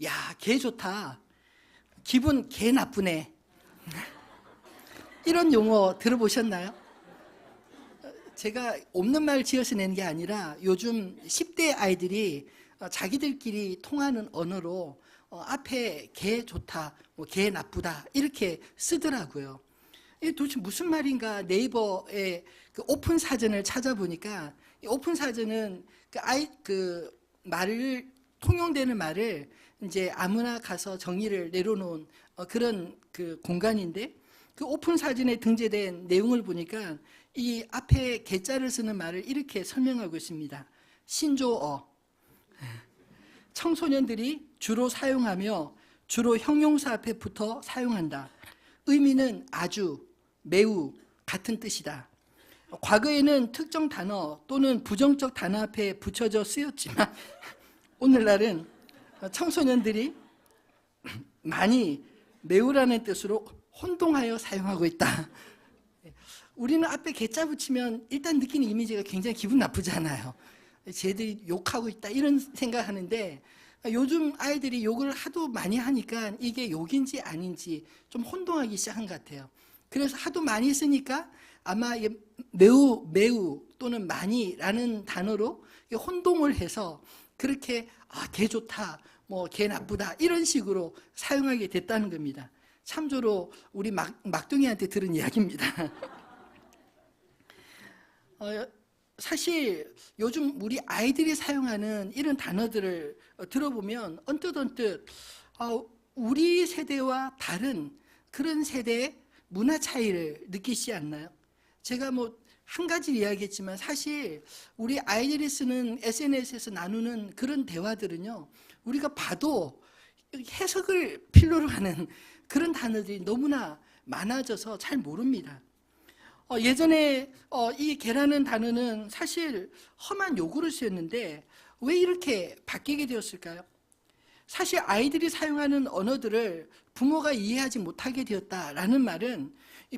야, 개 좋다. 기분 개 나쁘네. 이런 용어 들어보셨나요? 제가 없는 말 지어서 낸 게 아니라 요즘 10대 아이들이 자기들끼리 통하는 언어로 앞에 개 좋다, 개 나쁘다 이렇게 쓰더라고요. 이게 도대체 무슨 말인가 네이버에 그 오픈 사전을 찾아보니까 이 오픈 사전은 그 말을 통용되는 말을 이제 아무나 가서 정의를 내려놓은 그런 그 공간인데 그 오픈 사전에 등재된 내용을 보니까 이 앞에 개자를 쓰는 말을 이렇게 설명하고 있습니다. 신조어. 청소년들이 주로 사용하며 주로 형용사 앞에 붙어 사용한다. 의미는 아주, 매우 같은 뜻이다. 과거에는 특정 단어 또는 부정적 단어 앞에 붙여져 쓰였지만 오늘날은 청소년들이 많이 매우라는 뜻으로 혼동하여 사용하고 있다. 우리는 앞에 개자 붙이면 일단 느끼는 이미지가 굉장히 기분 나쁘잖아요. 쟤들이 욕하고 있다 이런 생각하는데 요즘 아이들이 욕을 하도 많이 하니까 이게 욕인지 아닌지 좀 혼동하기 시작한 것 같아요. 그래서 하도 많이 쓰니까 아마 매우 또는 많이라는 단어로 혼동을 해서 그렇게 개 좋다, 개 나쁘다 이런 식으로 사용하게 됐다는 겁니다. 참조로 우리 막둥이한테 들은 이야기입니다. 사실 요즘 우리 아이들이 사용하는 이런 단어들을 들어보면 언뜻 우리 세대와 다른 그런 세대의 문화 차이를 느끼시지 않나요? 제가 한 가지 이야기했지만 사실 우리 아이들이 쓰는 SNS에서 나누는 그런 대화들은요, 우리가 봐도 해석을 필요로 하는 그런 단어들이 너무나 많아져서 잘 모릅니다. 예전에 이 개라는 단어는 사실 험한 욕으로 쓰였는데 왜 이렇게 바뀌게 되었을까요? 사실 아이들이 사용하는 언어들을 부모가 이해하지 못하게 되었다라는 말은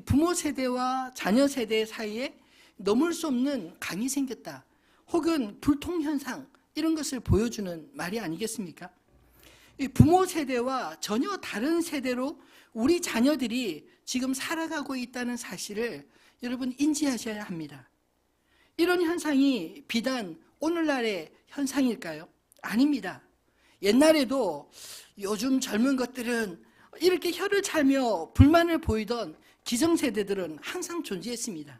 부모 세대와 자녀 세대 사이에 넘을 수 없는 강이 생겼다, 혹은 불통현상 이런 것을 보여주는 말이 아니겠습니까? 부모 세대와 전혀 다른 세대로 우리 자녀들이 지금 살아가고 있다는 사실을 여러분 인지하셔야 합니다. 이런 현상이 비단 오늘날의 현상일까요? 아닙니다. 옛날에도 요즘 젊은 것들은 이렇게 혀를 차며 불만을 보이던 기성세대들은 항상 존재했습니다.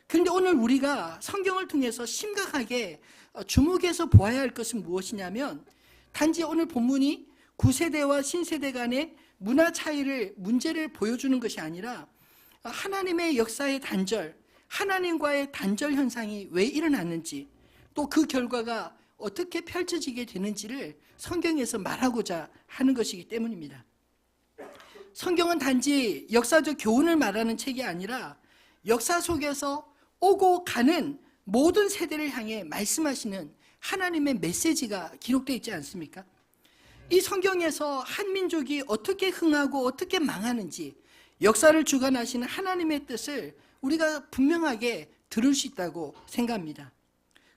그런데 오늘 우리가 성경을 통해서 심각하게 주목해서 보아야 할 것은 무엇이냐면, 단지 오늘 본문이 구세대와 신세대 간의 문화 차이를, 문제를 보여주는 것이 아니라 하나님의 역사의 단절, 하나님과의 단절 현상이 왜 일어났는지, 또 그 결과가 어떻게 펼쳐지게 되는지를 성경에서 말하고자 하는 것이기 때문입니다. 성경은 단지 역사적 교훈을 말하는 책이 아니라 역사 속에서 오고 가는 모든 세대를 향해 말씀하시는 하나님의 메시지가 기록되어 있지 않습니까? 이 성경에서 한 민족이 어떻게 흥하고 어떻게 망하는지 역사를 주관하시는 하나님의 뜻을 우리가 분명하게 들을 수 있다고 생각합니다.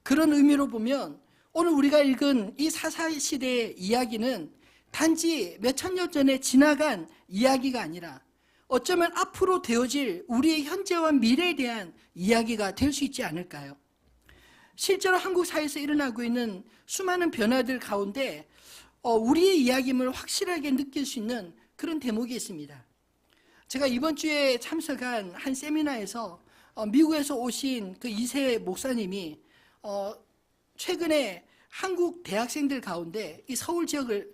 그런 의미로 보면 오늘 우리가 읽은 이 사사시대의 이야기는 단지 몇천 년 전에 지나간 이야기가 아니라 어쩌면 앞으로 되어질 우리의 현재와 미래에 대한 이야기가 될 수 있지 않을까요? 실제로 한국 사회에서 일어나고 있는 수많은 변화들 가운데 우리의 이야기임을 확실하게 느낄 수 있는 그런 대목이 있습니다. 제가 이번 주에 참석한 한 세미나에서 미국에서 오신 그 2세 목사님이 최근에 한국 대학생들 가운데 이 서울 지역을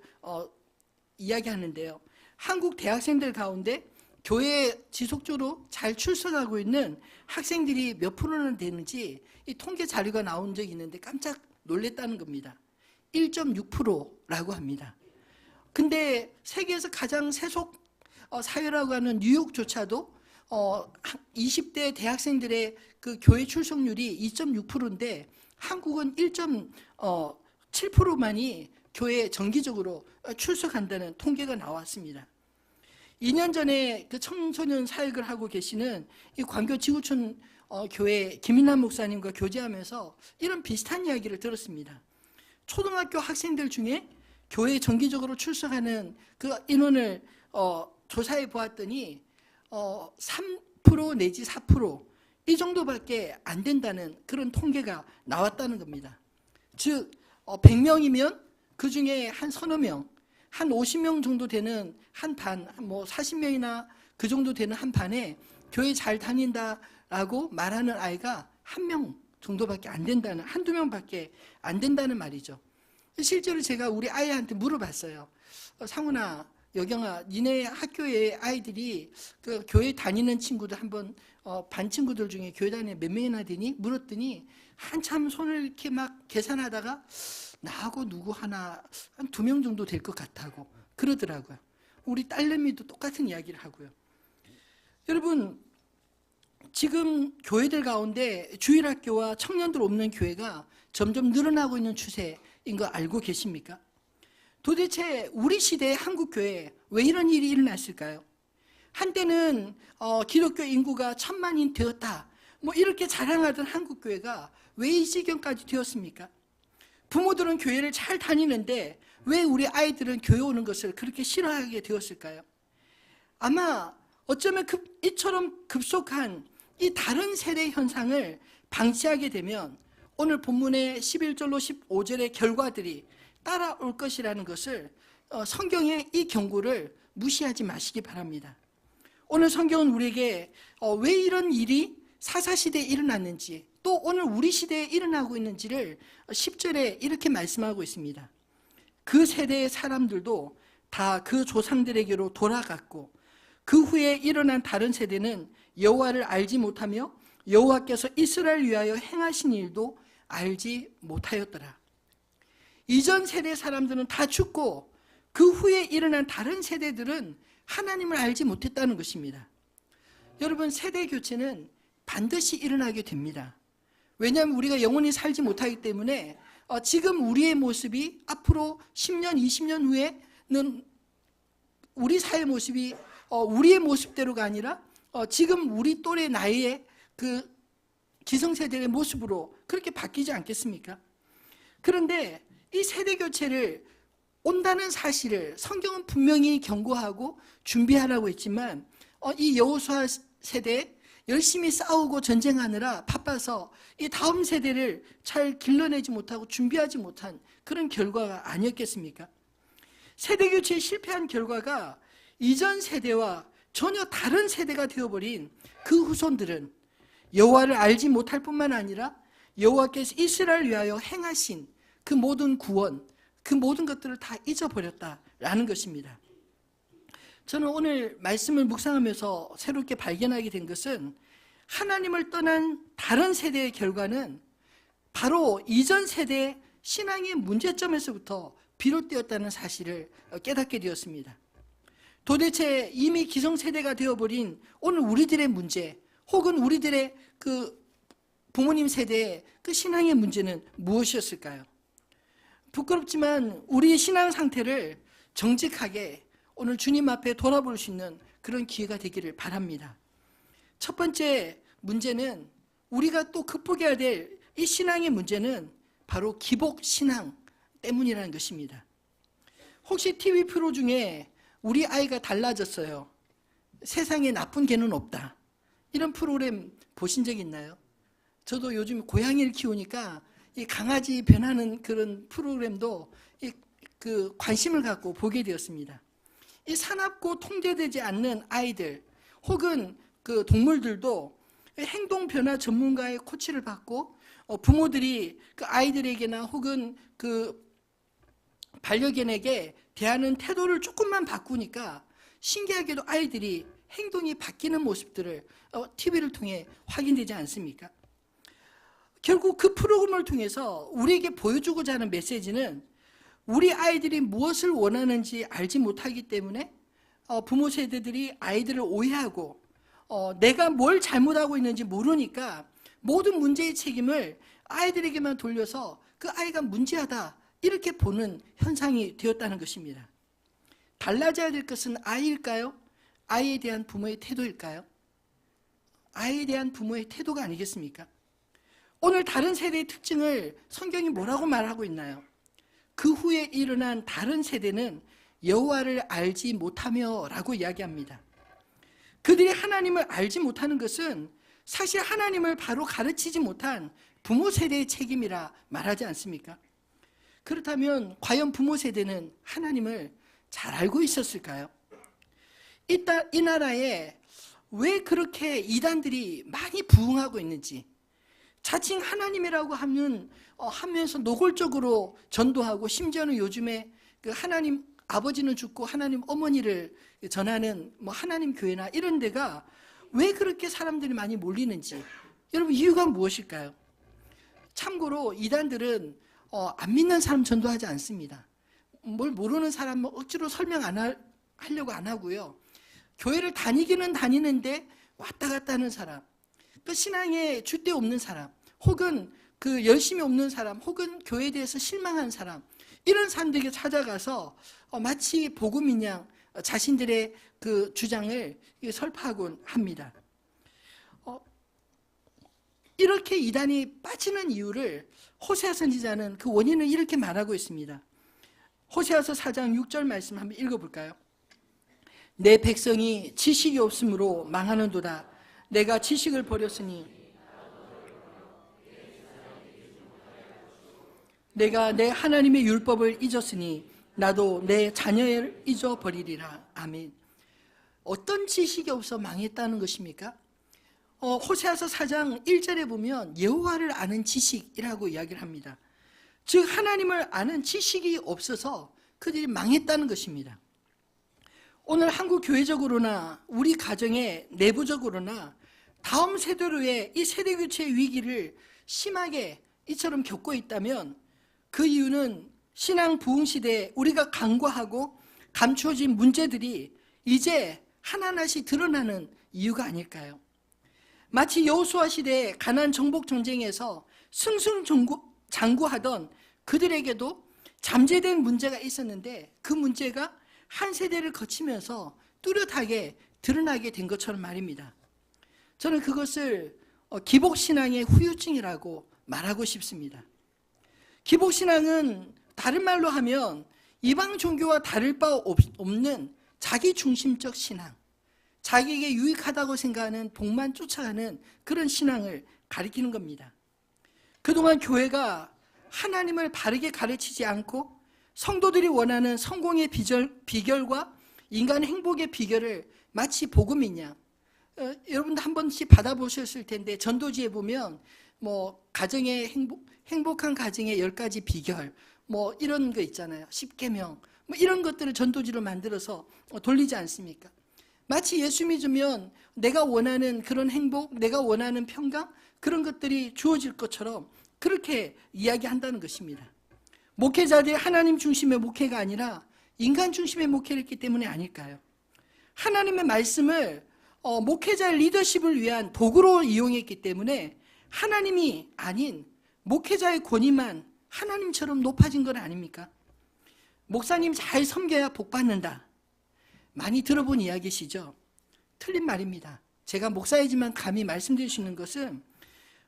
이야기하는데요. 한국 대학생들 가운데 교회에 지속적으로 잘 출석하고 있는 학생들이 몇 프로나 되는지 이 통계 자료가 나온 적이 있는데 깜짝 놀랐다는 겁니다. 1.6%라고 합니다. 근데 세계에서 가장 세속 사회라고 하는 뉴욕조차도 20대 대학생들의 그 교회 출석률이 2.6%인데 한국은 1.7%만이 교회에 정기적으로 출석한다는 통계가 나왔습니다. 2년 전에 그 청소년 사역을 하고 계시는 이 광교 지구촌 교회 김인남 목사님과 교제하면서 이런 비슷한 이야기를 들었습니다. 초등학교 학생들 중에 교회에 정기적으로 출석하는 그 인원을 조사해 보았더니 3% 내지 4% 정도밖에 안 된다는 그런 통계가 나왔다는 겁니다. 즉 100명이면 그 중에 한 서너 명, 한 50명 정도 되는 한 반, 뭐 40명이나 그 정도 되는 한 반에 교회 잘 다닌다라고 말하는 아이가 한 명 정도밖에 안 된다는, 한두 명밖에 안 된다는 말이죠. 실제로 제가 우리 아이한테 물어봤어요. 상훈아, 여경아, 니네 학교에 아이들이 그 교회 다니는 친구들 한번 반 친구들 중에 교회 다니는 몇 명이나 되니? 물었더니 한참 손을 이렇게 막 계산하다가 나하고 누구 하나 한 2명 정도 될 것 같다고 그러더라고요. 우리 딸내미도 똑같은 이야기를 하고요. 여러분, 지금 교회들 가운데 주일학교와 청년들 없는 교회가 점점 늘어나고 있는 추세인 거 알고 계십니까? 도대체 우리 시대의 한국교회에 왜 이런 일이 일어났을까요? 한때는 기독교 인구가 1000만이 되었다, 뭐 이렇게 자랑하던 한국교회가 왜 이 지경까지 되었습니까? 부모들은 교회를 잘 다니는데 왜 우리 아이들은 교회 오는 것을 그렇게 싫어하게 되었을까요? 아마 어쩌면 이처럼 급속한 이 다른 세대 현상을 방치하게 되면 오늘 본문의 11절로 15절의 결과들이 따라올 것이라는 것을 성경의 이 경고를 무시하지 마시기 바랍니다. 오늘 성경은 우리에게 왜 이런 일이 사사시대에 일어났는지, 또 오늘 우리 시대에 일어나고 있는지를 10절에 이렇게 말씀하고 있습니다. 그 세대의 사람들도 다 그 조상들에게로 돌아갔고 그 후에 일어난 다른 세대는 여호와를 알지 못하며 여호와께서 이스라엘 위하여 행하신 일도 알지 못하였더라. 이전 세대 사람들은 다 죽고 그 후에 일어난 다른 세대들은 하나님을 알지 못했다는 것입니다. 여러분, 세대 교체는 반드시 일어나게 됩니다. 왜냐하면 우리가 영원히 살지 못하기 때문에 지금 우리의 모습이 앞으로 10년, 20년 후에는 우리 사회 모습이 우리의 모습대로가 아니라 지금 우리 또래 나이의 그 기성세대의 모습으로 그렇게 바뀌지 않겠습니까? 그런데 이 세대 교체를 온다는 사실을 성경은 분명히 경고하고 준비하라고 했지만 이 여호수아 세대 열심히 싸우고 전쟁하느라 바빠서 이 다음 세대를 잘 길러내지 못하고 준비하지 못한 그런 결과가 아니었겠습니까? 세대 교체에 실패한 결과가 이전 세대와 전혀 다른 세대가 되어버린 그 후손들은 여호와를 알지 못할 뿐만 아니라 여호와께서 이스라엘 위하여 행하신 그 모든 구원, 그 모든 것들을 다 잊어버렸다라는 것입니다. 저는 오늘 말씀을 묵상하면서 새롭게 발견하게 된 것은 하나님을 떠난 다른 세대의 결과는 바로 이전 세대의 신앙의 문제점에서부터 비롯되었다는 사실을 깨닫게 되었습니다. 도대체 이미 기성세대가 되어버린 오늘 우리들의 문제, 혹은 우리들의 그 부모님 세대의 그 신앙의 문제는 무엇이었을까요? 부끄럽지만 우리의 신앙 상태를 정직하게 오늘 주님 앞에 돌아볼 수 있는 그런 기회가 되기를 바랍니다. 첫 번째 문제는, 우리가 또 극복해야 될 이 신앙의 문제는 바로 기복 신앙 때문이라는 것입니다. 혹시 TV 프로 중에 우리 아이가 달라졌어요, 세상에 나쁜 개는 없다, 이런 프로그램 보신 적 있나요? 저도 요즘 고양이를 키우니까 이 강아지 변하는 그런 프로그램도 그 관심을 갖고 보게 되었습니다. 이 사납고 통제되지 않는 아이들 혹은 그 동물들도 행동 변화 전문가의 코치를 받고 부모들이 그 아이들에게나 혹은 그 반려견에게 대하는 태도를 조금만 바꾸니까 신기하게도 아이들이 행동이 바뀌는 모습들을 TV를 통해 확인되지 않습니까? 결국 그 프로그램을 통해서 우리에게 보여주고자 하는 메시지는 우리 아이들이 무엇을 원하는지 알지 못하기 때문에 부모 세대들이 아이들을 오해하고 내가 뭘 잘못하고 있는지 모르니까 모든 문제의 책임을 아이들에게만 돌려서 그 아이가 문제하다 이렇게 보는 현상이 되었다는 것입니다. 달라져야 될 것은 아이일까요? 아이에 대한 부모의 태도일까요? 아이에 대한 부모의 태도가 아니겠습니까? 오늘 다른 세대의 특징을 성경이 뭐라고 말하고 있나요? 그 후에 일어난 다른 세대는 여호와를 알지 못하며 라고 이야기합니다. 그들이 하나님을 알지 못하는 것은 사실 하나님을 바로 가르치지 못한 부모 세대의 책임이라 말하지 않습니까? 그렇다면 과연 부모 세대는 하나님을 잘 알고 있었을까요? 이 나라에 왜 그렇게 이단들이 많이 부흥하고 있는지, 자칭 하나님이라고 하면서 노골적으로 전도하고, 심지어는 요즘에 그 하나님 아버지는 죽고 하나님 어머니를 전하는 하나님 교회나 이런 데가 왜 그렇게 사람들이 많이 몰리는지, 여러분 이유가 무엇일까요? 참고로 이단들은 안 믿는 사람 전도하지 않습니다. 뭘 모르는 사람 억지로 설명 하려고 안 하고요. 교회를 다니기는 다니는데 왔다 갔다 하는 사람, 그 신앙에 줏대 없는 사람, 혹은 그 열심이 없는 사람, 혹은 교회에 대해서 실망한 사람, 이런 사람들에게 찾아가서 마치 복음인 양 자신들의 그 주장을 설파하곤 합니다. 이렇게 이단이 빠지는 이유를 호세아 선지자는 그 원인을 이렇게 말하고 있습니다. 호세아서 4장 6절 말씀 한번 읽어볼까요? 내 백성이 지식이 없으므로 망하는도다. 내가 지식을 버렸으니 내가 내 하나님의 율법을 잊었으니 나도 내 자녀를 잊어버리리라. 아멘. 어떤 지식이 없어 망했다는 것입니까? 호세아서 4장 1절에 보면 여호와를 아는 지식이라고 이야기를 합니다. 즉 하나님을 아는 지식이 없어서 그들이 망했다는 것입니다. 오늘 한국 교회적으로나 우리 가정의 내부적으로나 다음 세대로의 이 세대교체의 위기를 심하게 이처럼 겪고 있다면 그 이유는 신앙 부흥 시대에 우리가 간과하고 감추어진 문제들이 이제 하나하나씩 드러나는 이유가 아닐까요? 마치 여호수아 시대에 가나안 정복 전쟁에서 승승장구하던 그들에게도 잠재된 문제가 있었는데 그 문제가 한 세대를 거치면서 뚜렷하게 드러나게 된 것처럼 말입니다. 저는 그것을 기복신앙의 후유증이라고 말하고 싶습니다. 기복신앙은 다른 말로 하면 이방 종교와 다를 바 없는 자기 중심적 신앙, 자기에게 유익하다고 생각하는 복만 쫓아가는 그런 신앙을 가리키는 겁니다. 그동안 교회가 하나님을 바르게 가르치지 않고 성도들이 원하는 성공의 비결과 인간 행복의 비결을 마치 복음인 양, 여러분도 한 번씩 받아보셨을 텐데 전도지에 보면 가정의 행복한 가정의 10가지 비결 이런 거 있잖아요. 10계명 이런 것들을 전도지로 만들어서 돌리지 않습니까? 마치 예수 믿으면 내가 원하는 그런 행복, 내가 원하는 평강, 그런 것들이 주어질 것처럼 그렇게 이야기한다는 것입니다. 목회자들이 하나님 중심의 목회가 아니라 인간 중심의 목회를 했기 때문에 아닐까요? 하나님의 말씀을 목회자의 리더십을 위한 도구로 이용했기 때문에 하나님이 아닌 목회자의 권위만 하나님처럼 높아진 건 아닙니까? 목사님 잘 섬겨야 복 받는다. 많이 들어본 이야기시죠? 틀린 말입니다. 제가 목사이지만 감히 말씀드릴 수 있는 것은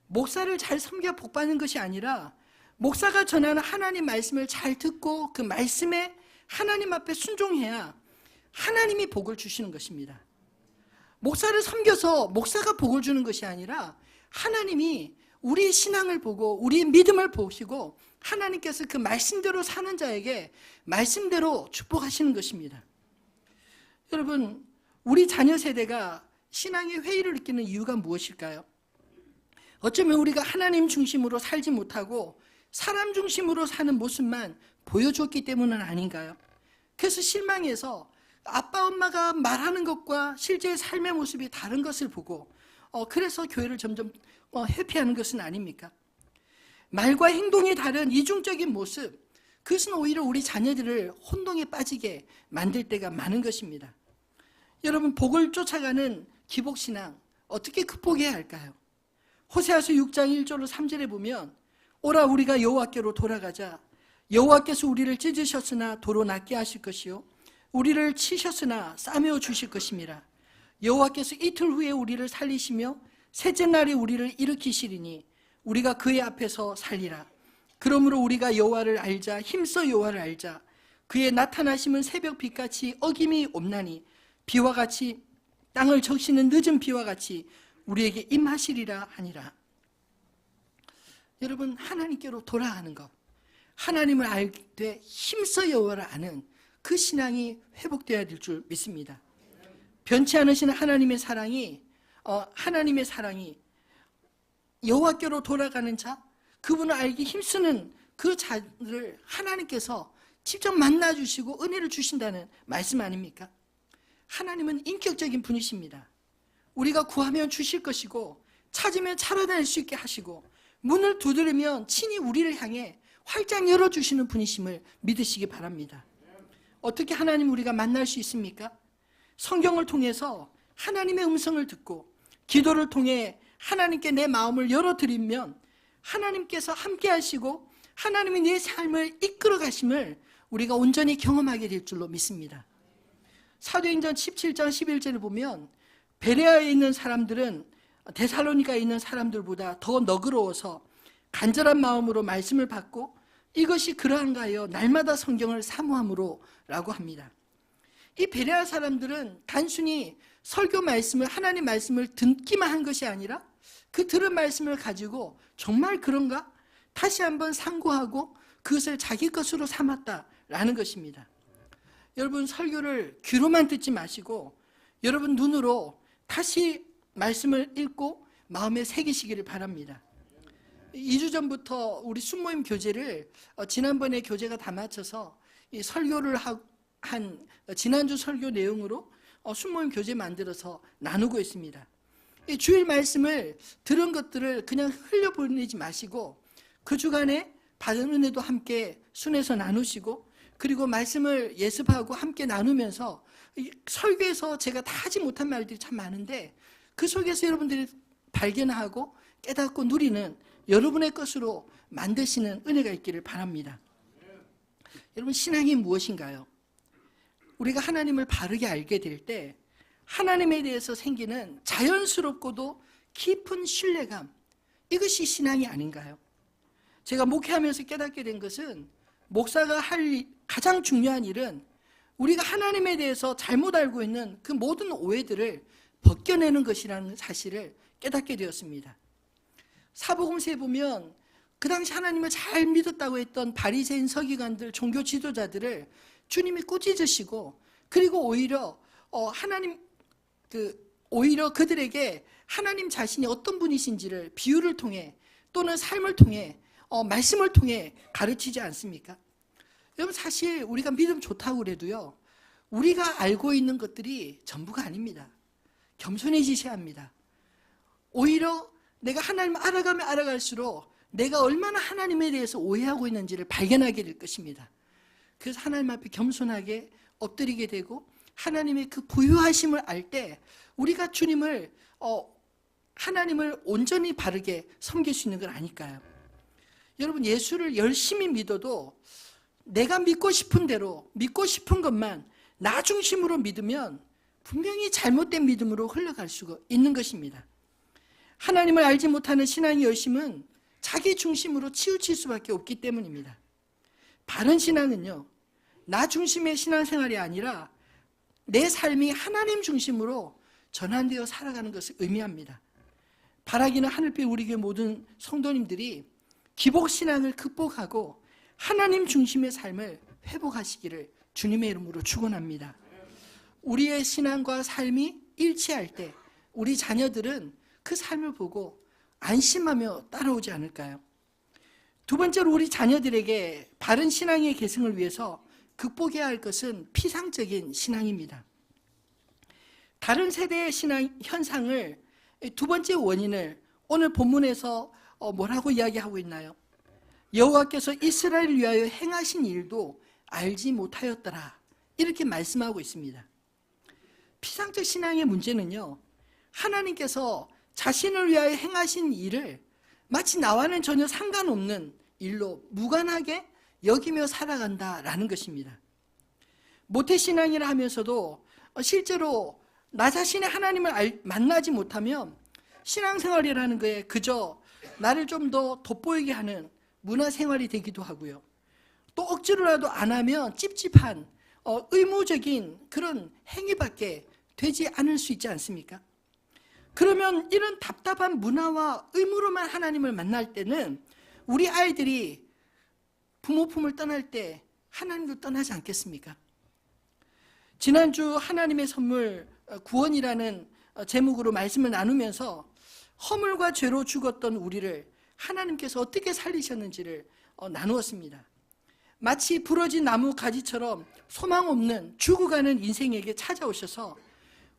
목사를 잘 섬겨 복 받는 것이 아니라 목사가 전하는 하나님 말씀을 잘 듣고 그 말씀에 하나님 앞에 순종해야 하나님이 복을 주시는 것입니다. 목사를 섬겨서 목사가 복을 주는 것이 아니라 하나님이 우리의 신앙을 보고 우리의 믿음을 보시고 하나님께서 그 말씀대로 사는 자에게 말씀대로 축복하시는 것입니다. 여러분, 우리 자녀 세대가 신앙의 회의를 느끼는 이유가 무엇일까요? 어쩌면 우리가 하나님 중심으로 살지 못하고 사람 중심으로 사는 모습만 보여줬기 때문은 아닌가요? 그래서 실망해서 아빠 엄마가 말하는 것과 실제 삶의 모습이 다른 것을 보고 그래서 교회를 점점 회피하는 것은 아닙니까? 말과 행동이 다른 이중적인 모습, 그것은 오히려 우리 자녀들을 혼동에 빠지게 만들 때가 많은 것입니다. 여러분, 복을 쫓아가는 기복신앙 어떻게 극복해야 할까요? 호세아서 6장 1절로 3절에 보면 오라 우리가 여호와께로 돌아가자. 여호와께서 우리를 찢으셨으나 도로 낫게 하실 것이요 우리를 치셨으나 싸매어 주실 것임이라. 여호와께서 이틀 후에 우리를 살리시며 셋째 날에 우리를 일으키시리니 우리가 그의 앞에서 살리라. 그러므로 우리가 여호와를 알자, 힘써 여호와를 알자. 그의 나타나심은 새벽빛같이 어김이 없나니 비와 같이 땅을 적시는 늦은 비와 같이 우리에게 임하시리라 하니라. 여러분, 하나님께로 돌아가는 것, 하나님을 알되 힘써 여호와를 아는 그 신앙이 회복되어야 될 줄 믿습니다. 변치 않으신 하나님의 사랑이 여호와께로 돌아가는 자, 그분을 알기 힘쓰는 그 자를 하나님께서 직접 만나주시고 은혜를 주신다는 말씀 아닙니까? 하나님은 인격적인 분이십니다. 우리가 구하면 주실 것이고 찾으면 찾아낼 수 있게 하시고 문을 두드리면 친히 우리를 향해 활짝 열어주시는 분이심을 믿으시기 바랍니다. 어떻게 하나님 우리가 만날 수 있습니까? 성경을 통해서 하나님의 음성을 듣고 기도를 통해 하나님께 내 마음을 열어드리면 하나님께서 함께 하시고 하나님이 내 삶을 이끌어 가심을 우리가 온전히 경험하게 될 줄로 믿습니다. 사도행전 17장 11절을 보면 베레아에 있는 사람들은 데살로니가에 있는 사람들보다 더 너그러워서 간절한 마음으로 말씀을 받고 이것이 그러한가 하여 날마다 성경을 사모함으로 라고 합니다. 이 베레아 사람들은 단순히 설교 말씀을, 하나님 말씀을 듣기만 한 것이 아니라 그 들은 말씀을 가지고 정말 그런가? 다시 한번 상고하고 그것을 자기 것으로 삼았다라는 것입니다. 여러분, 설교를 귀로만 듣지 마시고 여러분 눈으로 다시 말씀을 읽고 마음에 새기시기를 바랍니다. 2주 전부터 우리 순모임 교재를 지난번에 교재가 다 맞춰서 이 설교를 한 지난주 설교 내용으로 순모임 교재 만들어서 나누고 있습니다. 이 주일 말씀을 들은 것들을 그냥 흘려보내지 마시고 그 주간에 받은 은혜도 함께 순에서 나누시고 그리고 말씀을 예습하고 함께 나누면서 설교에서 제가 다 하지 못한 말들이 참 많은데 그 속에서 여러분들이 발견하고 깨닫고 누리는 여러분의 것으로 만드시는 은혜가 있기를 바랍니다. 여러분, 신앙이 무엇인가요? 우리가 하나님을 바르게 알게 될 때 하나님에 대해서 생기는 자연스럽고도 깊은 신뢰감, 이것이 신앙이 아닌가요? 제가 목회하면서 깨닫게 된 것은 목사가 할 가장 중요한 일은 우리가 하나님에 대해서 잘못 알고 있는 그 모든 오해들을 벗겨내는 것이라는 사실을 깨닫게 되었습니다. 사복음서에 보면 그 당시 하나님을 잘 믿었다고 했던 바리새인 서기관들, 종교 지도자들을 주님이 꾸짖으시고 그리고 오히려 그들에게 하나님 자신이 어떤 분이신지를 비유를 통해 또는 삶을 통해 말씀을 통해 가르치지 않습니까? 여러분, 사실 우리가 믿음 좋다고 그래도요, 우리가 알고 있는 것들이 전부가 아닙니다. 겸손해지셔야 합니다. 오히려 내가 하나님을 알아가면 알아갈수록 내가 얼마나 하나님에 대해서 오해하고 있는지를 발견하게 될 것입니다. 그래서 하나님 앞에 겸손하게 엎드리게 되고 하나님의 그 부유하심을 알 때 우리가 주님을 하나님을 온전히 바르게 섬길 수 있는 걸 아니까요. 여러분, 예수를 열심히 믿어도 내가 믿고 싶은 대로 믿고 싶은 것만 나 중심으로 믿으면 분명히 잘못된 믿음으로 흘러갈 수가 있는 것입니다. 하나님을 알지 못하는 신앙의 열심은 자기 중심으로 치우칠 수밖에 없기 때문입니다. 바른 신앙은요, 나 중심의 신앙생활이 아니라 내 삶이 하나님 중심으로 전환되어 살아가는 것을 의미합니다. 바라기는 하늘빛 우리 교회 모든 성도님들이 기복신앙을 극복하고 하나님 중심의 삶을 회복하시기를 주님의 이름으로 축원합니다. 우리의 신앙과 삶이 일치할 때 우리 자녀들은 그 삶을 보고 안심하며 따라오지 않을까요? 두 번째로 우리 자녀들에게 바른 신앙의 계승을 위해서 극복해야 할 것은 피상적인 신앙입니다. 다른 세대의 신앙 현상을 두 번째 원인을 오늘 본문에서 뭐라고 이야기하고 있나요? 여호와께서 이스라엘을 위하여 행하신 일도 알지 못하였더라, 이렇게 말씀하고 있습니다. 피상적 신앙의 문제는요, 하나님께서 자신을 위하여 행하신 일을 마치 나와는 전혀 상관없는 일로 무관하게 여기며 살아간다라는 것입니다. 모태신앙이라 하면서도 실제로 나 자신의 하나님을 만나지 못하면 신앙생활이라는 거에 그저 나를 좀 더 돋보이게 하는 문화생활이 되기도 하고요. 또 억지로라도 안 하면 찝찝한 의무적인 그런 행위밖에 되지 않을 수 있지 않습니까? 그러면 이런 답답한 문화와 의무로만 하나님을 만날 때는 우리 아이들이 부모 품을 떠날 때 하나님도 떠나지 않겠습니까? 지난주 하나님의 선물 구원이라는 제목으로 말씀을 나누면서 허물과 죄로 죽었던 우리를 하나님께서 어떻게 살리셨는지를 나누었습니다. 마치 부러진 나무 가지처럼 소망 없는 죽어가는 인생에게 찾아오셔서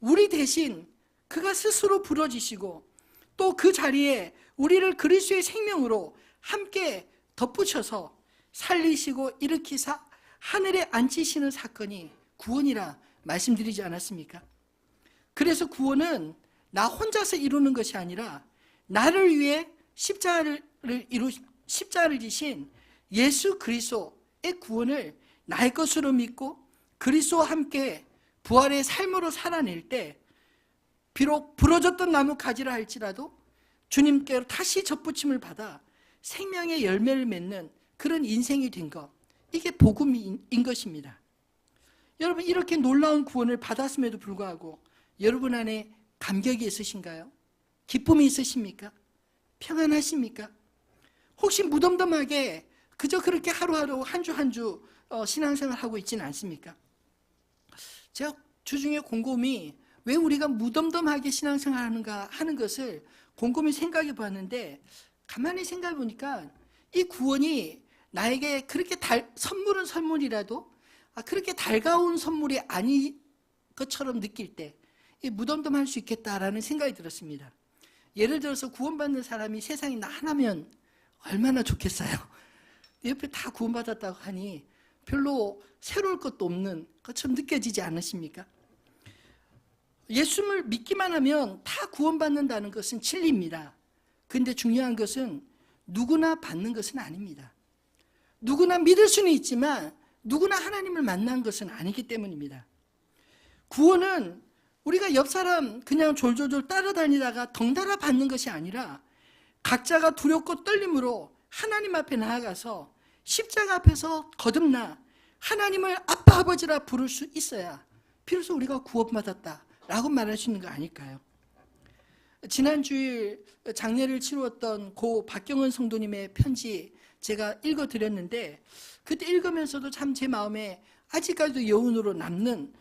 우리 대신 그가 스스로 부러지시고 또 그 자리에 우리를 그리스도의 생명으로 함께 덧붙여서 살리시고 일으키사 하늘에 앉히시는 사건이 구원이라 말씀드리지 않았습니까? 그래서 구원은 나 혼자서 이루는 것이 아니라 나를 위해 십자가를 지신 예수 그리스도의 구원을 나의 것으로 믿고 그리스도와 함께 부활의 삶으로 살아낼 때 비록 부러졌던 나무 가지라 할지라도 주님께로 다시 접붙임을 받아 생명의 열매를 맺는 그런 인생이 된 것, 이게 복음인 것입니다. 여러분, 이렇게 놀라운 구원을 받았음에도 불구하고 여러분 안에 감격이 있으신가요? 기쁨이 있으십니까? 평안하십니까? 혹시 무덤덤하게 그저 그렇게 하루하루 한 주 한 주 신앙생활하고 있지는 않습니까? 제가 주중에 곰곰이 왜 우리가 무덤덤하게 신앙생활하는가 하는 것을 곰곰이 생각해 봤는데, 가만히 생각해 보니까 이 구원이 나에게 그렇게 선물은 선물이라도 그렇게 달가운 선물이 아닌 것처럼 느낄 때 무덤덤할 수 있겠다라는 생각이 들었습니다. 예를 들어서 구원받는 사람이 세상에 나 하나면 얼마나 좋겠어요. 옆에 다 구원받았다고 하니 별로 새로울 것도 없는 것처럼 느껴지지 않으십니까? 예수를 믿기만 하면 다 구원받는다는 것은 진리입니다. 그런데 중요한 것은 누구나 받는 것은 아닙니다. 누구나 믿을 수는 있지만 누구나 하나님을 만난 것은 아니기 때문입니다. 구원은 우리가 옆 사람 그냥 졸졸졸 따라다니다가 덩달아 받는 것이 아니라 각자가 두렵고 떨림으로 하나님 앞에 나아가서 십자가 앞에서 거듭나 하나님을 아빠 아버지라 부를 수 있어야 비로소 우리가 구원받았다라고 말할 수 있는 거 아닐까요? 지난 주일 장례를 치루었던 고 박경은 성도님의 편지 제가 읽어드렸는데, 그때 읽으면서도 참 제 마음에 아직까지도 여운으로 남는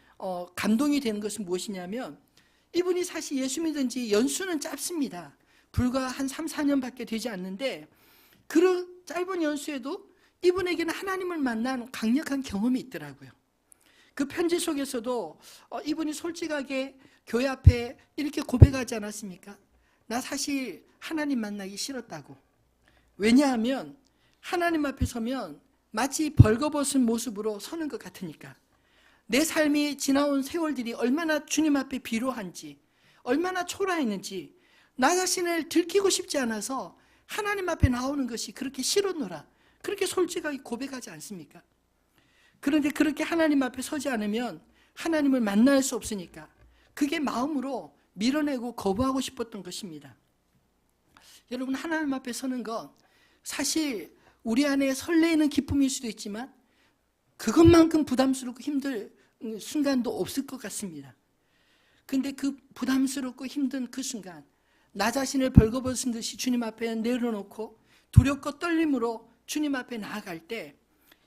감동이 되는 것은 무엇이냐면, 이분이 사실 예수 믿은 지 연수는 짧습니다. 불과 한 3, 4년밖에 되지 않는데 그 짧은 연수에도 이분에게는 하나님을 만난 강력한 경험이 있더라고요. 그 편지 속에서도 이분이 솔직하게 교회 앞에 이렇게 고백하지 않았습니까? 나 사실 하나님 만나기 싫었다고. 왜냐하면 하나님 앞에 서면 마치 벌거벗은 모습으로 서는 것 같으니까. 내 삶이 지나온 세월들이 얼마나 주님 앞에 비루한지, 얼마나 초라했는지 나 자신을 들키고 싶지 않아서 하나님 앞에 나오는 것이 그렇게 싫었노라, 그렇게 솔직하게 고백하지 않습니까? 그런데 그렇게 하나님 앞에 서지 않으면 하나님을 만날 수 없으니까 그게 마음으로 밀어내고 거부하고 싶었던 것입니다. 여러분, 하나님 앞에 서는 건 사실 우리 안에 설레이는 기쁨일 수도 있지만 그것만큼 부담스럽고 힘들 순간도 없을 것 같습니다. 근데 그 부담스럽고 힘든 그 순간 나 자신을 벌거벗은 듯이 주님 앞에 내려놓고 두렵고 떨림으로 주님 앞에 나아갈 때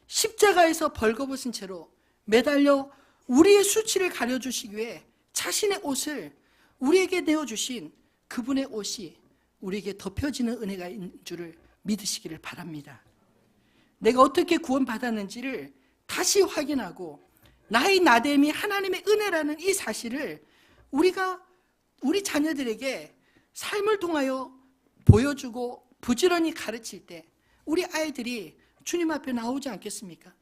십자가에서 벌거벗은 채로 매달려 우리의 수치를 가려주시기 위해 자신의 옷을 우리에게 내어주신 그분의 옷이 우리에게 덮여지는 은혜가 있는 줄을 믿으시기를 바랍니다. 내가 어떻게 구원받았는지를 다시 확인하고 나의 나됨이 하나님의 은혜라는 이 사실을 우리가 우리 자녀들에게 삶을 통하여 보여주고 부지런히 가르칠 때 우리 아이들이 주님 앞에 나오지 않겠습니까?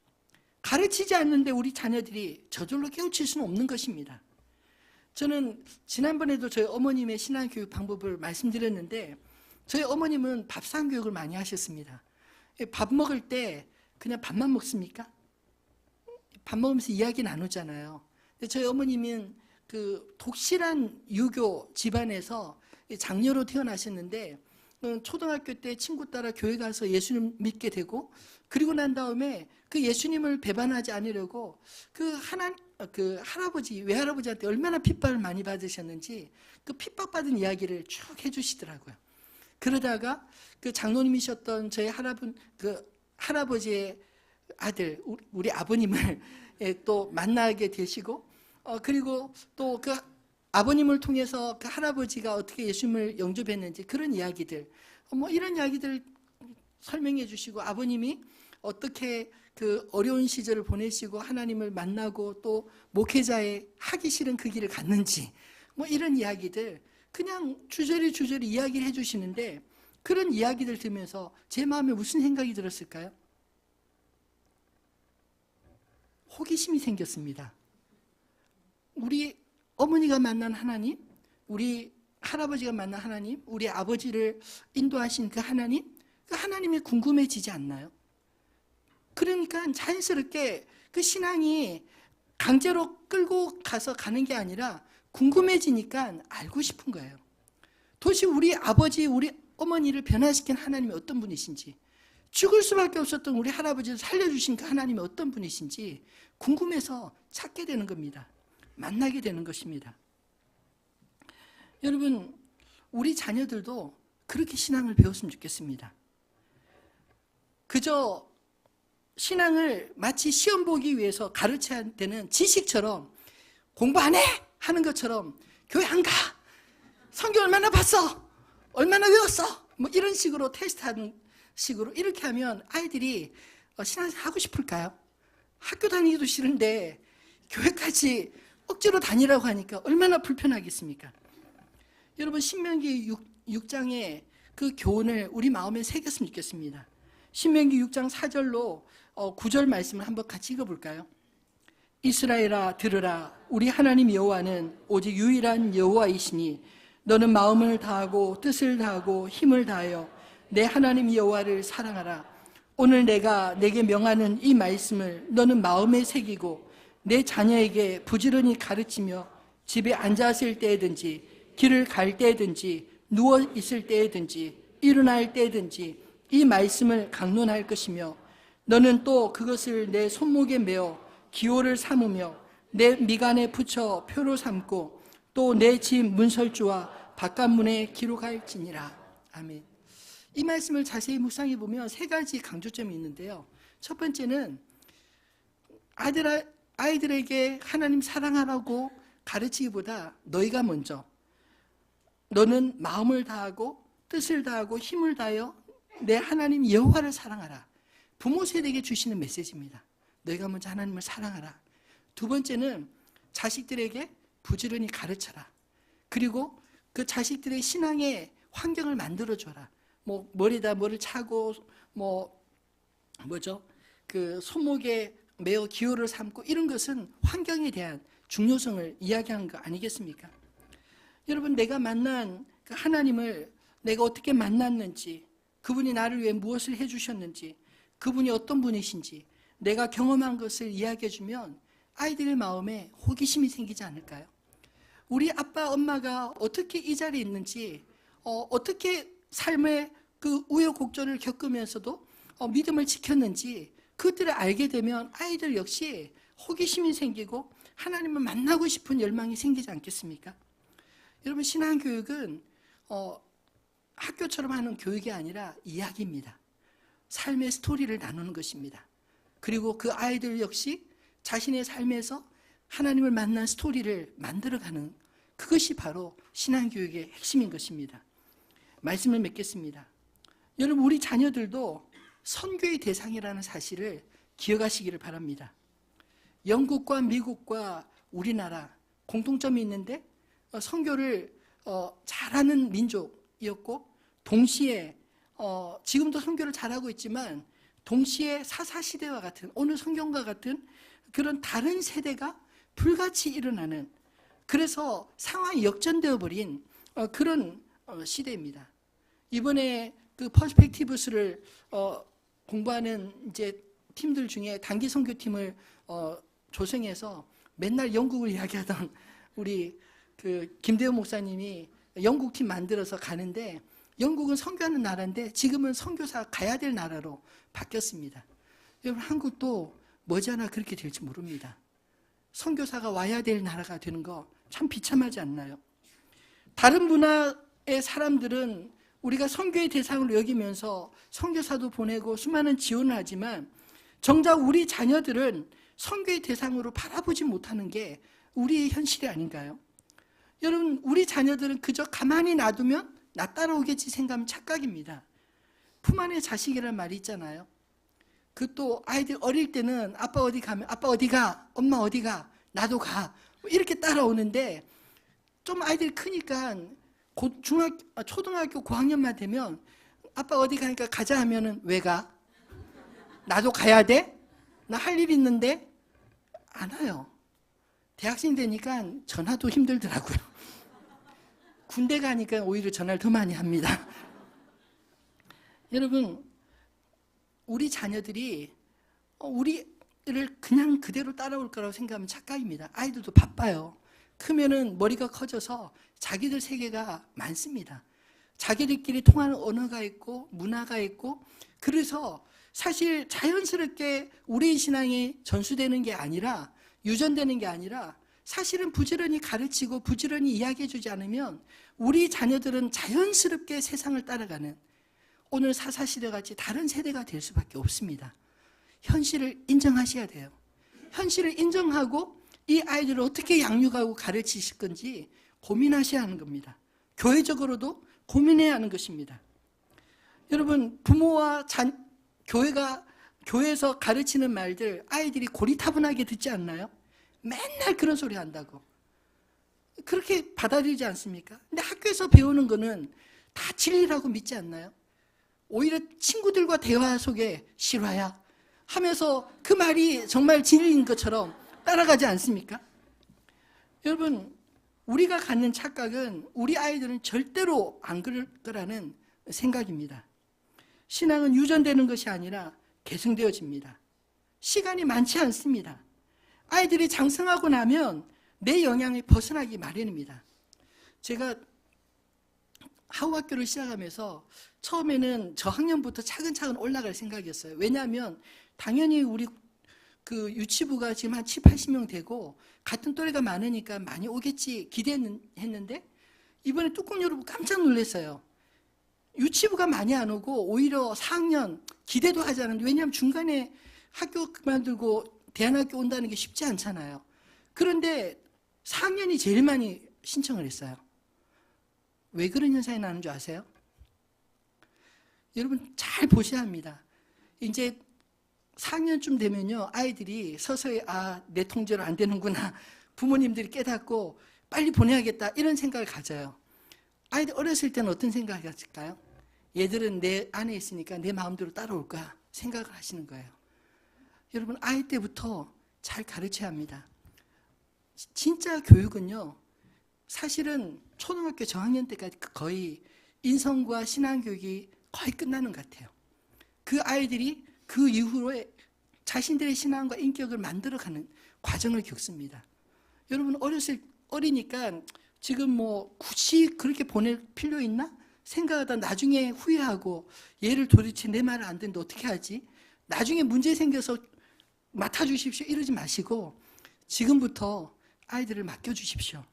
가르치지 않는데 우리 자녀들이 저절로 깨우칠 수는 없는 것입니다. 저는 지난번에도 저희 어머님의 신앙교육 방법을 말씀드렸는데, 저희 어머님은 밥상 교육을 많이 하셨습니다. 밥 먹을 때 그냥 밥만 먹습니까? 밥 먹으면서 이야기 나누잖아요. 근데 저희 어머님은 그 독실한 유교 집안에서 장녀로 태어나셨는데 초등학교 때 친구 따라 교회 가서 예수님 믿게 되고, 그리고 난 다음에 그 예수님을 배반하지 않으려고 그 할아버지, 외할아버지한테 얼마나 핍박을 많이 받으셨는지 그 핍박받은 이야기를 쭉 해주시더라고요. 그러다가 그 장로님이셨던 저희 할아버지의 아들, 우리 아버님을 또 만나게 되시고, 그리고 또 그 아버님을 통해서 그 할아버지가 어떻게 예수님을 영접했는지 그런 이야기들, 이런 이야기들 설명해 주시고, 아버님이 어떻게 그 어려운 시절을 보내시고 하나님을 만나고 또 목회자의 하기 싫은 그 길을 갔는지, 이런 이야기들 그냥 주저리 이야기를 해 주시는데, 그런 이야기들 들으면서 제 마음에 무슨 생각이 들었을까요? 호기심이 생겼습니다. 우리 어머니가 만난 하나님, 우리 할아버지가 만난 하나님, 우리 아버지를 인도하신 그 하나님이 궁금해지지 않나요? 그러니까 자연스럽게 그 신앙이 강제로 끌고 가서 가는 게 아니라 궁금해지니까 알고 싶은 거예요. 도대체 우리 아버지, 우리 어머니를 변화시킨 하나님이 어떤 분이신지, 죽을 수밖에 없었던 우리 할아버지를 살려주신 그 하나님이 어떤 분이신지 궁금해서 찾게 되는 겁니다. 만나게 되는 것입니다. 여러분, 우리 자녀들도 그렇게 신앙을 배웠으면 좋겠습니다. 그저 신앙을 마치 시험 보기 위해서 가르쳐야 되는 지식처럼, 공부 안 해? 하는 것처럼 교회 안 가? 성경 얼마나 봤어? 얼마나 외웠어? 이런 식으로 테스트하는 식으로 이렇게 하면 아이들이 신앙생활 하고 싶을까요? 학교 다니기도 싫은데 교회까지 억지로 다니라고 하니까 얼마나 불편하겠습니까? 여러분, 신명기 6장의 그 교훈을 우리 마음에 새겼으면 좋겠습니다. 신명기 6장 4절로 9절 말씀을 한번 같이 읽어볼까요? 이스라엘아 들으라, 우리 하나님 여호와는 오직 유일한 여호와이시니 너는 마음을 다하고 뜻을 다하고 힘을 다하여 내 하나님 여호와를 사랑하라. 오늘 내가 내게 명하는 이 말씀을 너는 마음에 새기고 내 자녀에게 부지런히 가르치며 집에 앉았을 때든지 길을 갈 때든지 누워 있을 때든지 일어날 때든지 이 말씀을 강론할 것이며, 너는 또 그것을 내 손목에 메어 기호를 삼으며 내 미간에 붙여 표로 삼고 또 내 집 문설주와 바깥문에 기록할지니라. 아멘. 이 말씀을 자세히 묵상해 보면 세 가지 강조점이 있는데요. 첫 번째는 아이들에게 하나님 사랑하라고 가르치기보다 너희가 먼저, 너는 마음을 다하고 뜻을 다하고 힘을 다하여 내 하나님 여호와를 사랑하라. 부모 세대에게 주시는 메시지입니다. 너희가 먼저 하나님을 사랑하라. 두 번째는 자식들에게 부지런히 가르쳐라. 그리고 그 자식들의 신앙의 환경을 만들어줘라. 머리에다 뭐를 차고 그 손목에 매어 기호를 삼고, 이런 것은 환경에 대한 중요성을 이야기하는 거 아니겠습니까? 여러분, 내가 만난 그 하나님을 내가 어떻게 만났는지, 그분이 나를 위해 무엇을 해주셨는지, 그분이 어떤 분이신지 내가 경험한 것을 이야기해주면 아이들의 마음에 호기심이 생기지 않을까요? 우리 아빠 엄마가 어떻게 이 자리에 있는지, 어떻게 삶의 그 우여곡절을 겪으면서도 믿음을 지켰는지 그것들을 알게 되면 아이들 역시 호기심이 생기고 하나님을 만나고 싶은 열망이 생기지 않겠습니까? 여러분, 신앙교육은 학교처럼 하는 교육이 아니라 이야기입니다. 삶의 스토리를 나누는 것입니다. 그리고 그 아이들 역시 자신의 삶에서 하나님을 만난 스토리를 만들어가는, 그것이 바로 신앙교육의 핵심인 것입니다. 말씀을 맺겠습니다. 여러분, 우리 자녀들도 선교의 대상이라는 사실을 기억하시기를 바랍니다. 영국과 미국과 우리나라 공통점이 있는데 선교를 잘하는 민족이었고, 동시에 지금도 선교를 잘하고 있지만 동시에 사사시대와 같은, 오늘 성경과 같은 그런 다른 세대가 불같이 일어나는, 그래서 상황이 역전되어 버린 그런 시대입니다. 이번에 그 퍼스펙티브스를 공부하는 이제 팀들 중에 단기 선교팀을 조성해서 맨날 영국을 이야기하던 우리 그 김대호 목사님이 영국팀 만들어서 가는데, 영국은 선교하는 나라인데 지금은 선교사 가야 될 나라로 바뀌었습니다. 여러분, 한국도 머지않아 그렇게 될지 모릅니다. 선교사가 와야 될 나라가 되는 거 참 비참하지 않나요? 다른 문화의 사람들은 우리가 선교의 대상으로 여기면서 선교사도 보내고 수많은 지원을 하지만 정작 우리 자녀들은 선교의 대상으로 바라보지 못하는 게 우리의 현실이 아닌가요? 여러분, 우리 자녀들은 그저 가만히 놔두면 나 따라오겠지 생각하면 착각입니다. 품 안에 자식이란 말이 있잖아요. 그 또 아이들 어릴 때는 아빠 어디 가면 아빠 어디 가? 엄마 어디 가? 나도 가. 이렇게 따라오는데 좀 아이들이 크니까 초등학교 고학년만 되면 아빠 어디 가니까 가자 하면은 왜 가? 나도 가야 돼? 나 할 일 있는데? 안 와요. 대학생 되니까 전화도 힘들더라고요. 군대 가니까 오히려 전화를 더 많이 합니다. 여러분, 우리 자녀들이 우리를 그냥 그대로 따라올 거라고 생각하면 착각입니다. 아이들도 바빠요. 크면은 머리가 커져서 자기들 세계가 많습니다. 자기들끼리 통하는 언어가 있고 문화가 있고, 그래서 사실 자연스럽게 우리의 신앙이 전수되는 게 아니라, 유전되는 게 아니라 사실은 부지런히 가르치고 부지런히 이야기해 주지 않으면 우리 자녀들은 자연스럽게 세상을 따라가는, 오늘 사사시대 같이 다른 세대가 될 수밖에 없습니다. 현실을 인정하셔야 돼요. 현실을 인정하고 이 아이들을 어떻게 양육하고 가르치실 건지 고민하셔야 하는 겁니다. 교회적으로도 고민해야 하는 것입니다. 여러분, 부모와 교회에서 가르치는 말들 아이들이 고리타분하게 듣지 않나요? 맨날 그런 소리 한다고. 그렇게 받아들이지 않습니까? 근데 학교에서 배우는 거는 다 진리라고 믿지 않나요? 오히려 친구들과 대화 속에 실화야 하면서 그 말이 정말 진리인 것처럼 따라가지 않습니까? 여러분, 우리가 갖는 착각은 우리 아이들은 절대로 안 그럴 거라는 생각입니다. 신앙은 유전되는 것이 아니라 계승되어집니다. 시간이 많지 않습니다. 아이들이 장성하고 나면 내 영향에 벗어나기 마련입니다. 제가 하우학교를 시작하면서 처음에는 저학년부터 차근차근 올라갈 생각이었어요. 왜냐하면 당연히 우리 그 유치부가 지금 한 7, 80명 되고 같은 또래가 많으니까 많이 오겠지 기대했는데 이번에 뚜껑 열어보고 깜짝 놀랐어요. 유치부가 많이 안 오고 오히려 4학년 기대도 하지 않는데, 왜냐하면 중간에 학교 그만두고 대안학교 온다는 게 쉽지 않잖아요. 그런데 4학년이 제일 많이 신청을 했어요. 왜 그런 현상이 나는 줄 아세요? 여러분, 잘 보셔야 합니다. 이제 4학년쯤 되면요, 아이들이 서서히 내 통제로 안 되는구나, 부모님들이 깨닫고 빨리 보내야겠다 이런 생각을 가져요. 아이들 어렸을 때는 어떤 생각을 가질까요? 얘들은 내 안에 있으니까 내 마음대로 따라올 거야 생각을 하시는 거예요. 여러분, 아이 때부터 잘 가르쳐야 합니다. 진짜 교육은요, 사실은 초등학교 저학년 때까지 거의 인성과 신앙교육이 거의 끝나는 것 같아요. 그 아이들이 그 이후에 자신들의 신앙과 인격을 만들어가는 과정을 겪습니다. 여러분, 어리니까 지금 뭐 굳이 그렇게 보낼 필요 있나? 생각하다 나중에 후회하고, 얘를 도대체 내 말을 안 듣는데 어떻게 하지? 나중에 문제 생겨서 맡아주십시오 이러지 마시고 지금부터 아이들을 맡겨주십시오.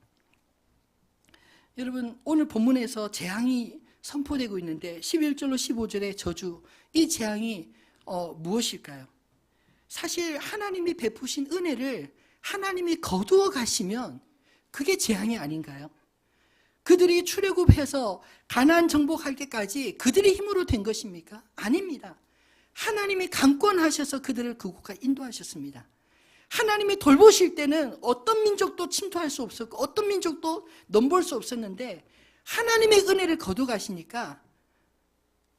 여러분, 오늘 본문에서 재앙이 선포되고 있는데 11절로 15절의 저주, 이 재앙이 무엇일까요? 사실 하나님이 베푸신 은혜를 하나님이 거두어 가시면 그게 재앙이 아닌가요? 그들이 출애굽해서 가나안 정복할 때까지 그들의 힘으로 된 것입니까? 아닙니다. 하나님이 강권하셔서 그들을 그 국가 인도하셨습니다. 하나님이 돌보실 때는 어떤 민족도 침투할 수 없었고 어떤 민족도 넘볼 수 없었는데, 하나님의 은혜를 거둬 가시니까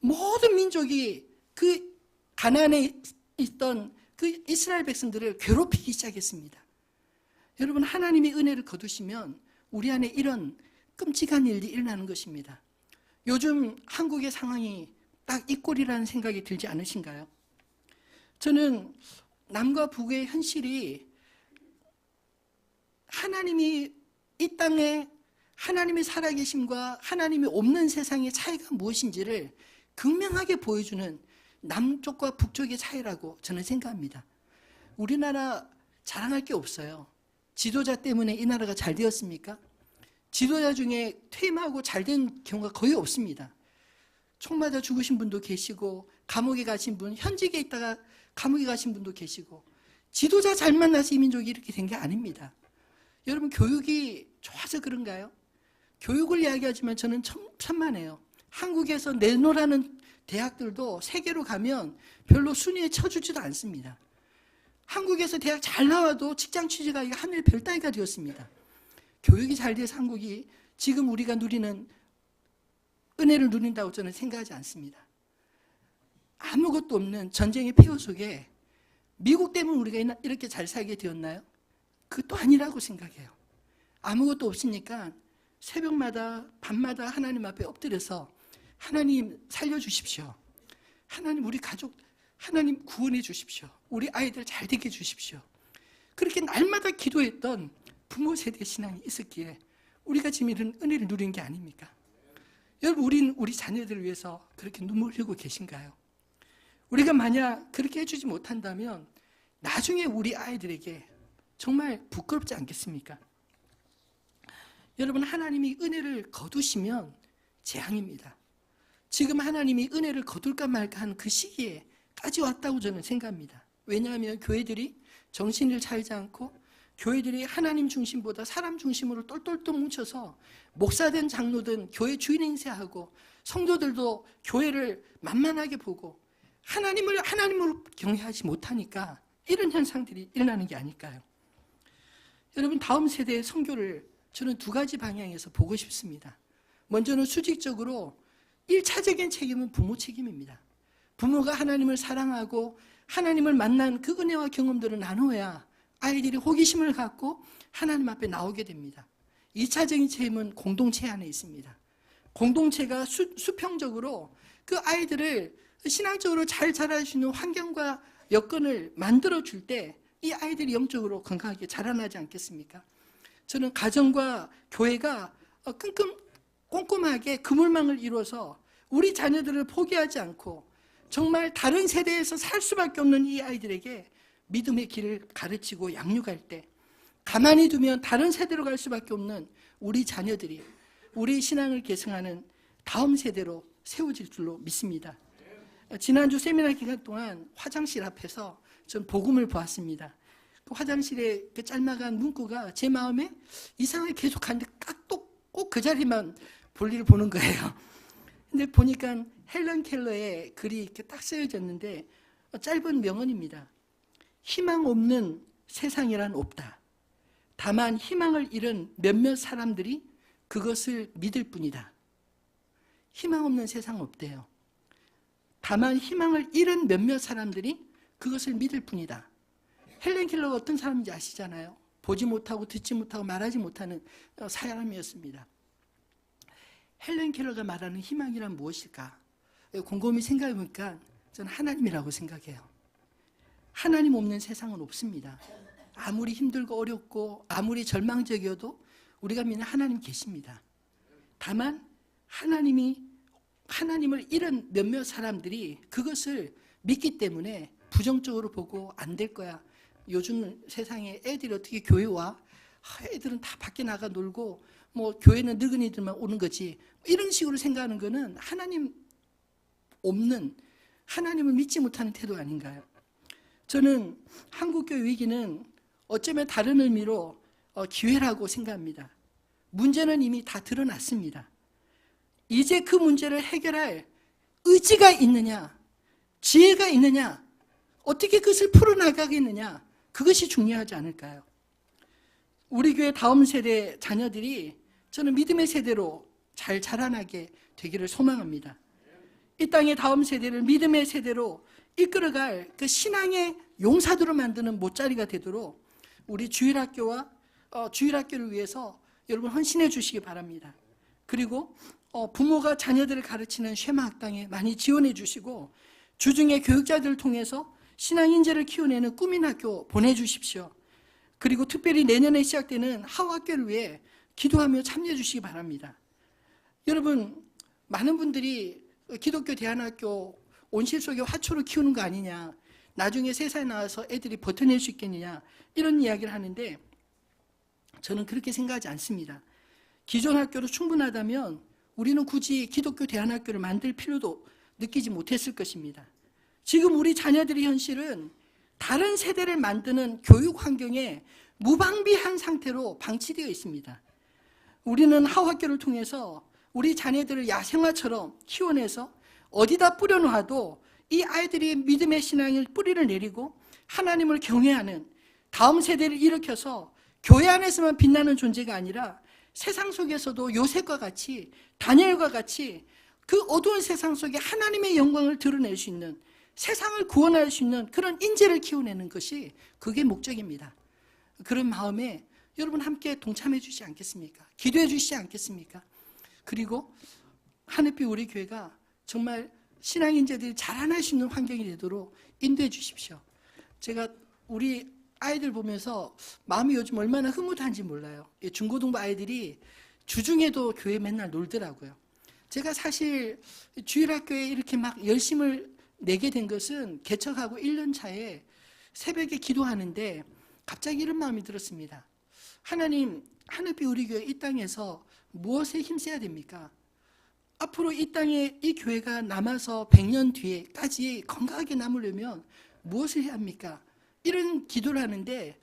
모든 민족이 그 가나안에 있던 그 이스라엘 백성들을 괴롭히기 시작했습니다. 여러분, 하나님의 은혜를 거두시면 우리 안에 이런 끔찍한 일이 일어나는 것입니다. 요즘 한국의 상황이 딱 이 꼴이라는 생각이 들지 않으신가요? 저는 남과 북의 현실이, 하나님이 이 땅에 하나님의 살아계심과 하나님이 없는 세상의 차이가 무엇인지를 극명하게 보여주는 남쪽과 북쪽의 차이라고 저는 생각합니다. 우리나라 자랑할 게 없어요. 지도자 때문에 이 나라가 잘 되었습니까? 지도자 중에 퇴임하고 잘 된 경우가 거의 없습니다. 총 맞아 죽으신 분도 계시고, 감옥에 가신 분, 현직에 있다가 감옥에 가신 분도 계시고, 지도자 잘 만나서 이 민족이 이렇게 된 게 아닙니다. 여러분, 교육이 좋아서 그런가요? 교육을 이야기하지만 저는 천만에요. 한국에서 내노라는 대학들도 세계로 가면 별로 순위에 쳐주지도 않습니다. 한국에서 대학 잘 나와도 직장 취직하기가 하늘 별 따위가 되었습니다. 교육이 잘 돼서 한국이 지금 우리가 누리는 은혜를 누린다고 저는 생각하지 않습니다. 아무것도 없는 전쟁의 폐허 속에 미국 때문에 우리가 이렇게 잘 살게 되었나요? 그것도 아니라고 생각해요. 아무것도 없으니까 새벽마다 밤마다 하나님 앞에 엎드려서 하나님 살려주십시오. 하나님 우리 가족 하나님 구원해 주십시오. 우리 아이들 잘 되게 해주십시오. 그렇게 날마다 기도했던 부모 세대 신앙이 있었기에 우리가 지금 이런 은혜를 누리는 게 아닙니까? 여러분, 우리는 우리 자녀들을 위해서 그렇게 눈물 흘리고 계신가요? 우리가 만약 그렇게 해주지 못한다면 나중에 우리 아이들에게 정말 부끄럽지 않겠습니까? 여러분, 하나님이 은혜를 거두시면 재앙입니다. 지금 하나님이 은혜를 거둘까 말까 하는 그 시기에까지 왔다고 저는 생각합니다. 왜냐하면 교회들이 정신을 차리지 않고 교회들이 하나님 중심보다 사람 중심으로 똘똘똘 뭉쳐서 목사든 장로든 교회 주인 행세하고 성도들도 교회를 만만하게 보고 하나님으로 경외하지 못하니까 이런 현상들이 일어나는 게 아닐까요? 여러분, 다음 세대의 선교를 저는 두 가지 방향에서 보고 싶습니다. 먼저는 수직적으로 1차적인 책임은 부모 책임입니다. 부모가 하나님을 사랑하고 하나님을 만난 그 은혜와 경험들을 나누어야 아이들이 호기심을 갖고 하나님 앞에 나오게 됩니다. 2차적인 책임은 공동체 안에 있습니다. 공동체가 수평적으로 그 아이들을 신앙적으로 잘 자랄 수 있는 환경과 여건을 만들어줄 때 이 아이들이 영적으로 건강하게 자라나지 않겠습니까? 저는 가정과 교회가 꼼꼼하게 그물망을 이루어서 우리 자녀들을 포기하지 않고 정말 다른 세대에서 살 수밖에 없는 이 아이들에게 믿음의 길을 가르치고 양육할 때 가만히 두면 다른 세대로 갈 수밖에 없는 우리 자녀들이 우리 신앙을 계승하는 다음 세대로 세워질 줄로 믿습니다. 지난주 세미나 기간 동안 화장실 앞에서 전 복음을 보았습니다. 그 화장실에 그 짤막한 문구가 제 마음에 이상하게 계속 가는데 꼭 그 자리만 볼일을 보는 거예요. 근데 보니까 헬런 켈러의 글이 이렇게 딱 쓰여졌는데 짧은 명언입니다. 희망 없는 세상이란 없다. 다만 희망을 잃은 몇몇 사람들이 그것을 믿을 뿐이다. 희망 없는 세상 없대요. 다만 희망을 잃은 몇몇 사람들이 그것을 믿을 뿐이다. 헬렌 켈러가 어떤 사람인지 아시잖아요. 보지 못하고 듣지 못하고 말하지 못하는 사람이었습니다. 헬렌 켈러가 말하는 희망이란 무엇일까? 곰곰이 생각해보니까 저는 하나님이라고 생각해요. 하나님 없는 세상은 없습니다. 아무리 힘들고 어렵고 아무리 절망적이어도 우리가 믿는 하나님 계십니다. 다만 하나님을 잃은 몇몇 사람들이 그것을 믿기 때문에 부정적으로 보고 안 될 거야. 요즘 세상에 애들이 어떻게 교회 와? 애들은 다 밖에 나가 놀고 뭐 교회는 늙은이들만 오는 거지. 이런 식으로 생각하는 거는 하나님 없는, 하나님을 믿지 못하는 태도 아닌가요? 저는 한국교회 위기는 어쩌면 다른 의미로 기회라고 생각합니다. 문제는 이미 다 드러났습니다. 이제 그 문제를 해결할 의지가 있느냐, 지혜가 있느냐, 어떻게 그것을 풀어나가겠느냐, 그것이 중요하지 않을까요? 우리 교회 다음 세대 자녀들이 저는 믿음의 세대로 잘 자라나게 되기를 소망합니다. 이 땅의 다음 세대를 믿음의 세대로 이끌어갈 그 신앙의 용사들로 만드는 못자리가 되도록 우리 주일학교와 주일학교를 위해서 여러분 헌신해 주시기 바랍니다. 그리고 부모가 자녀들을 가르치는 쉐마 학당에 많이 지원해 주시고 주중에 교육자들을 통해서 신앙 인재를 키워내는 꿈인 학교 보내주십시오. 그리고 특별히 내년에 시작되는 하우학교를 위해 기도하며 참여해 주시기 바랍니다. 여러분, 많은 분들이 기독교 대안학교 온실 속에 화초를 키우는 거 아니냐, 나중에 세상에 나와서 애들이 버텨낼 수 있겠느냐, 이런 이야기를 하는데 저는 그렇게 생각하지 않습니다. 기존 학교로 충분하다면 우리는 굳이 기독교 대안학교를 만들 필요도 느끼지 못했을 것입니다. 지금 우리 자녀들의 현실은 다른 세대를 만드는 교육 환경에 무방비한 상태로 방치되어 있습니다. 우리는 하우학교를 통해서 우리 자녀들을 야생화처럼 키워내서 어디다 뿌려놓아도 이 아이들이 믿음의 신앙의 뿌리를 내리고 하나님을 경외하는 다음 세대를 일으켜서 교회 안에서만 빛나는 존재가 아니라 세상 속에서도 요셉과 같이, 다니엘과 같이 그 어두운 세상 속에 하나님의 영광을 드러낼 수 있는, 세상을 구원할 수 있는 그런 인재를 키워내는 것이 그게 목적입니다. 그런 마음에 여러분 함께 동참해 주시지 않겠습니까? 기도해 주시지 않겠습니까? 그리고 하늘빛 우리 교회가 정말 신앙 인재들이 자라날 수 있는 환경이 되도록 인도해 주십시오. 제가 우리 아이들 보면서 마음이 요즘 얼마나 흐뭇한지 몰라요. 중고등부 아이들이 주중에도 교회 맨날 놀더라고요. 제가 사실 주일학교에 이렇게 막 열심을 내게 된 것은 개척하고 1년 차에 새벽에 기도하는데 갑자기 이런 마음이 들었습니다. 하나님, 하늘빛 우리 교회 이 땅에서 무엇에 힘써야 됩니까? 앞으로 이 땅에 이 교회가 남아서 100년 뒤에까지 건강하게 남으려면 무엇을 해야 합니까? 이런 기도를 하는데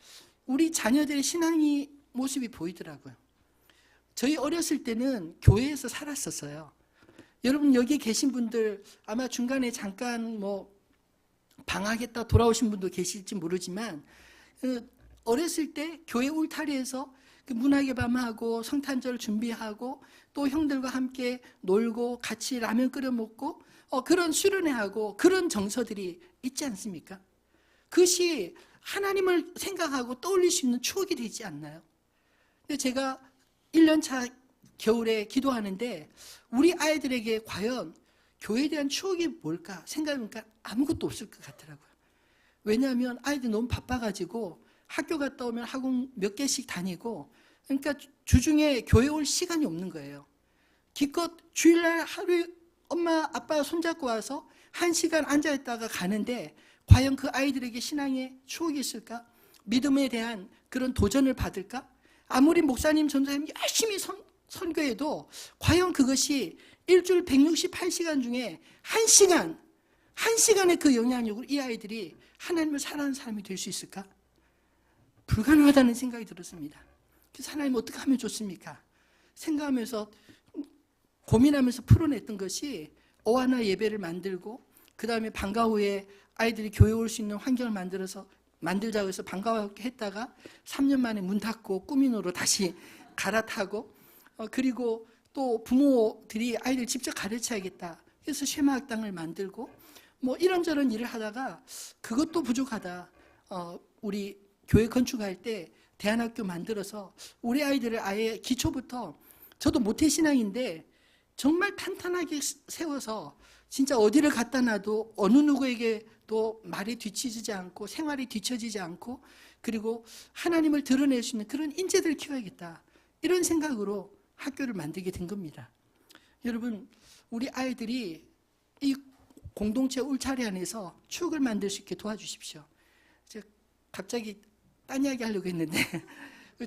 우리 자녀들의 신앙의 모습이 보이더라고요. 저희 어렸을 때는 교회에서 살았었어요. 여러분 여기 계신 분들 아마 중간에 잠깐 방학했다 돌아오신 분도 계실지 모르지만 어렸을 때 교회 울타리에서 그 문학의 밤하고 성탄절 준비하고 또 형들과 함께 놀고 같이 라면 끓여 먹고 그런 수련회하고 그런 정서들이 있지 않습니까? 그것이 하나님을 생각하고 떠올릴 수 있는 추억이 되지 않나요? 근데 제가 1년차 겨울에 기도하는데 우리 아이들에게 과연 교회에 대한 추억이 뭘까 생각해보니까 아무것도 없을 것 같더라고요. 왜냐하면 아이들이 너무 바빠가지고 학교 갔다 오면 학원 몇 개씩 다니고 그러니까 주중에 교회 올 시간이 없는 거예요. 기껏 주일날 하루에 엄마 아빠 손잡고 와서 1시간 앉아있다가 가는데 과연 그 아이들에게 신앙의 추억이 있을까? 믿음에 대한 그런 도전을 받을까? 아무리 목사님, 전도사님 열심히 선교해도 과연 그것이 일주일 168시간 중에 1시간의 그 영향력으로 이 아이들이 하나님을 사랑하는 사람이 될 수 있을까? 불가능하다는 생각이 들었습니다. 그래서 하나님 어떻게 하면 좋습니까? 생각하면서 고민하면서 풀어냈던 것이 어하나 예배를 만들고 그 다음에 방과 후에 아이들이 교회 올 수 있는 환경을 만들자고 해서 방과 후 했다가 3년 만에 문 닫고 꾸민으로 다시 갈아타고 그리고 또 부모들이 아이들 직접 가르쳐야겠다 그래서 쉐마학당을 만들고 이런저런 일을 하다가 그것도 부족하다. 우리 교회 건축할 때 대안학교 만들어서 우리 아이들을 아예 기초부터 저도 모태신앙인데 정말 탄탄하게 세워서 진짜 어디를 갖다 놔도 어느 누구에게도 말이 뒤처지지 않고 생활이 뒤처지지 않고 그리고 하나님을 드러낼 수 있는 그런 인재들을 키워야겠다. 이런 생각으로 학교를 만들게 된 겁니다. 여러분, 우리 아이들이 이 공동체 울타리 안에서 추억을 만들 수 있게 도와주십시오. 제가 갑자기 딴 이야기 하려고 했는데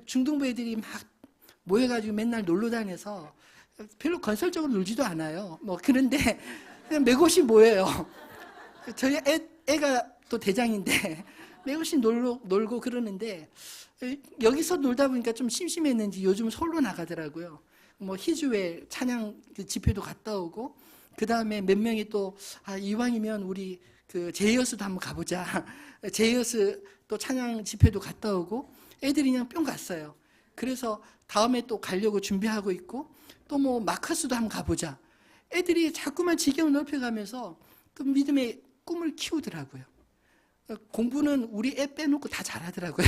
중등부 애들이 막 모여가지고 맨날 놀러 다녀서 별로 건설적으로 놀지도 않아요. 그런데 그냥 맥없이 모여요. 저희 애가 또 대장인데 맥없이 놀고 그러는데 여기서 놀다 보니까 좀 심심했는지 요즘 서울로 나가더라고요. 희주회 찬양 집회도 갔다 오고 그 다음에 몇 명이 또 이왕이면 우리 그 제이어스도 한번 가보자. 제이어스 또 찬양 집회도 갔다 오고 애들이 그냥 뿅 갔어요. 그래서 다음에 또 가려고 준비하고 있고 또 마커스도 한번 가보자. 애들이 자꾸만 지경을 넓혀가면서 그 믿음의 꿈을 키우더라고요. 공부는 우리 애 빼놓고 다 잘하더라고요.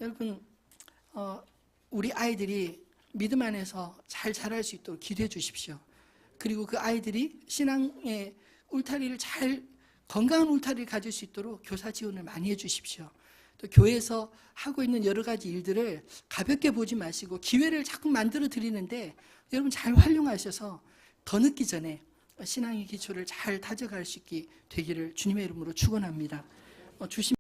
여러분, 우리 아이들이 믿음 안에서 잘 자랄 수 있도록 기도해 주십시오. 그리고 그 아이들이 신앙의 울타리를 건강한 울타리를 가질 수 있도록 교사 지원을 많이 해 주십시오. 또 교회에서 하고 있는 여러 가지 일들을 가볍게 보지 마시고 기회를 자꾸 만들어 드리는데 여러분 잘 활용하셔서 더 늦기 전에 신앙의 기초를 잘 다져갈 수 있게 되기를 주님의 이름으로 축원합니다. 주신